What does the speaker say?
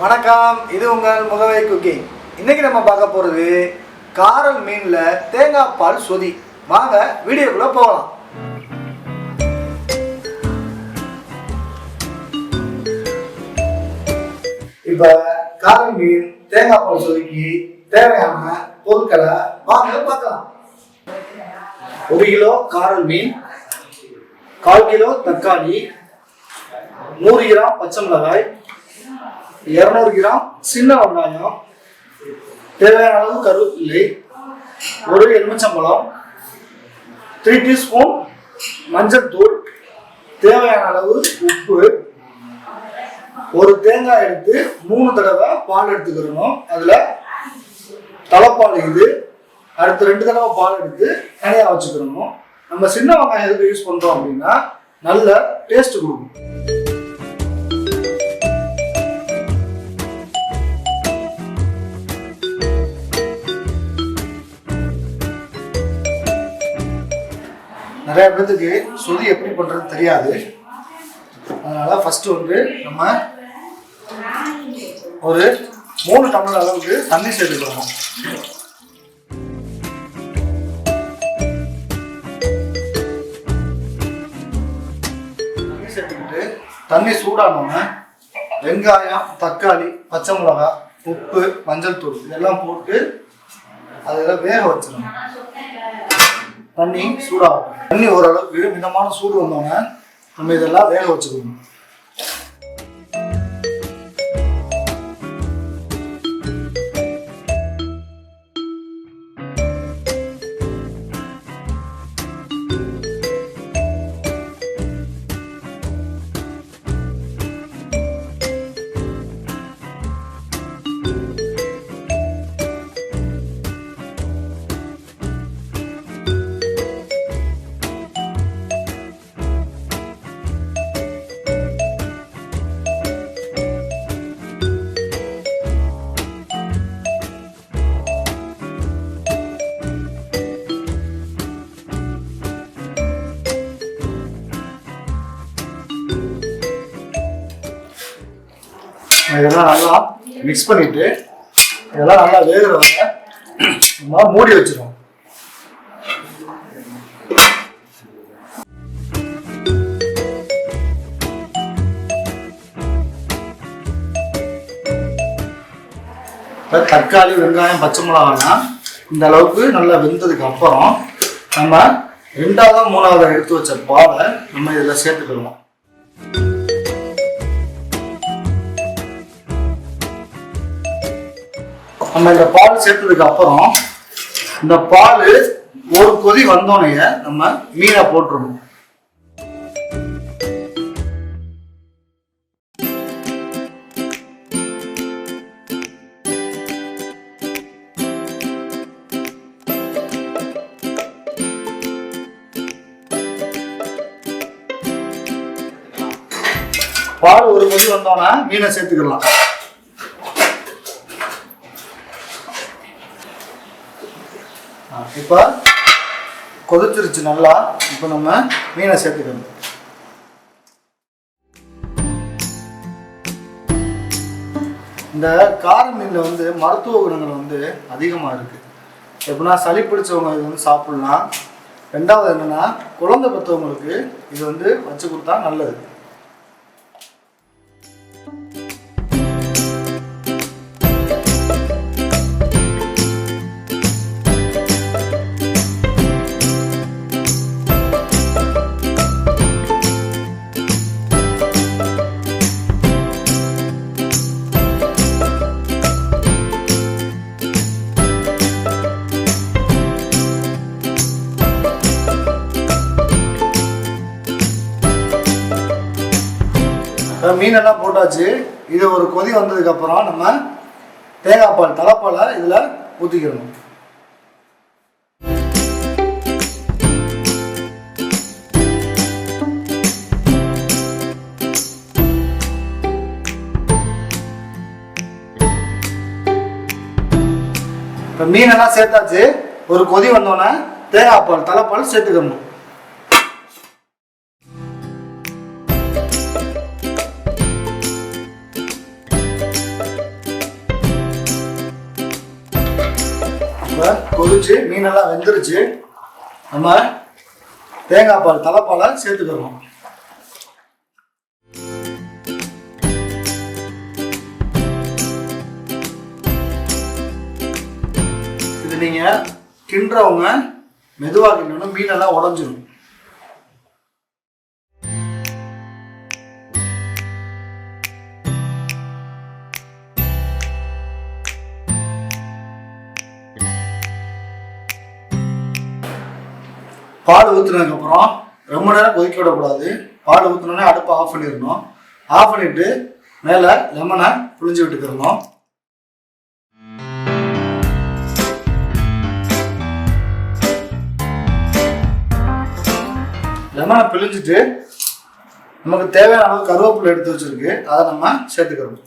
வணக்கம், இது உங்கள் முகவை குக்கிங். இன்னைக்கு நம்ம பார்க்க போகிறது காரல் மீனில் தேங்காய் பால் சொதி. வாங்க வீடியோக்குள்ளே போகலாம். இப்போ காரல் மீன் தேங்காய் பால் சொதிக்கு தேவையான பொருட்களை வாங்க பார்க்கலாம். 1 கிலோ காரல் மீன், 1/4 கிலோ தக்காளி, 100 கிராம் பச்சை மிளகாய், 200 கிராம் சின்ன வெங்காயம், தேவையான அளவு கருவேப்பிலை, 1 எலுமிச்சம்பழம், 3 டீஸ்பூன் மஞ்சள் தூள், தேவையான அளவு உப்பு, 1 தேங்காய் எடுத்து 3 தடவை பால் எடுத்துக்கிறணும். அதுல தலைப்பால் இது, அடுத்து 2 தடவை பால் எடுத்து தனியாக வச்சுக்கிறணும். நம்ம சின்ன வெங்காயம் எதுக்கு யூஸ் பண்றோம் அப்படின்னா நல்ல டேஸ்ட் கொடுக்கும். நிறைய பேருக்கு சொதி எப்படி பண்றது தெரியாது. அதனால ஃபர்ஸ்ட் நம்ம ஒரு 3 டம்ளர் அளவுக்கு தண்ணி சேர்த்துக்கிறோம். தண்ணி சேர்த்துக்கிட்டு தண்ணி சூடானோன்னு வெங்காயம், தக்காளி, பச்சை மிளகாய், உப்பு, மஞ்சள் தூள் இதெல்லாம் போட்டு அதில் வேக வச்சிடணும். தண்ணி சூடாகும். தண்ணி ஓரளவுக்கு மிதமான சூடு வந்தோன்னே நம்ம இதெல்லாம் வேக வச்சுக்கணும். இதெல்லாம் நல்லா மிக்ஸ் பண்ணிட்டு இதெல்லாம் நல்லா வேகிற வரை நம்ம மூடி வச்சிடும். தக்காளி, வெங்காயம், பச்சை மிளகாய்லாம் இந்த அளவுக்கு நல்லா வெந்ததுக்கு அப்புறம் நம்ம 2வது 3வது எடுத்து வச்ச பாலை நம்ம இதில் சேர்த்துக்கிறோம். நம்ம இந்த பால் சேர்த்ததுக்கு அப்புறம் இந்த பால் ஒரு கொதி வந்தோடனே நம்ம மீனை போட்டுருணும். பால் ஒரு கொதி வந்தோடனே மீனை சேர்த்துக்கலாம். இப்போ கொதிச்சிருச்சு நல்லா. இப்போ நம்ம மீனை சேர்த்துக்கணும். இந்த கார மீனில் மருத்துவ குணங்கள் அதிகமாக இருக்குது. எப்படின்னா சளி பிடிச்சவங்க இது சாப்பிட்லாம். 2வது என்னென்னா குழந்தை பெற்றவங்களுக்கு இது வச்சு கொடுத்தா நல்லது. மீனெல்லாம் போட்டாச்சு. இது ஒரு கொதி வந்ததுக்கு அப்புறம் நம்ம தேங்காய் பால் தலைப்பாலை இதில் ஊற்றிக்கிறணும். இப்போ மீனெல்லாம் சேர்த்தாச்சு. ஒரு கொதி வந்தோன்னே தேங்காய் பால் தலைப்பால் சேர்த்துக்கணும். இப்போ கொதிச்சு மீனெல்லாம் வெந்துருச்சு. நம்ம தேங்காய் பால் தலைப்பாலை சேர்த்துக்கிறோம். இது நீங்கள் கிண்டுறவங்க மெதுவாக கிண்டணும், மீனெல்லாம் உடஞ்சிடும். பால் ஊற்றுனதுக்கப்புறம் ரொம்ப நேரம் கொதிக்க விடக்கூடாது. பால் ஊற்றினோடனே அடுப்பை ஆஃப் பண்ணிடணும். ஆஃப் பண்ணிவிட்டு மேலே லெமனை புழிஞ்சு விட்டுக்கிறணும். லெமனை பிழிஞ்சிட்டு நமக்கு தேவையான அளவு கருவேப்பிலை எடுத்து வச்சுருக்கு, அதை நம்ம சேர்த்துக்கிறோம்.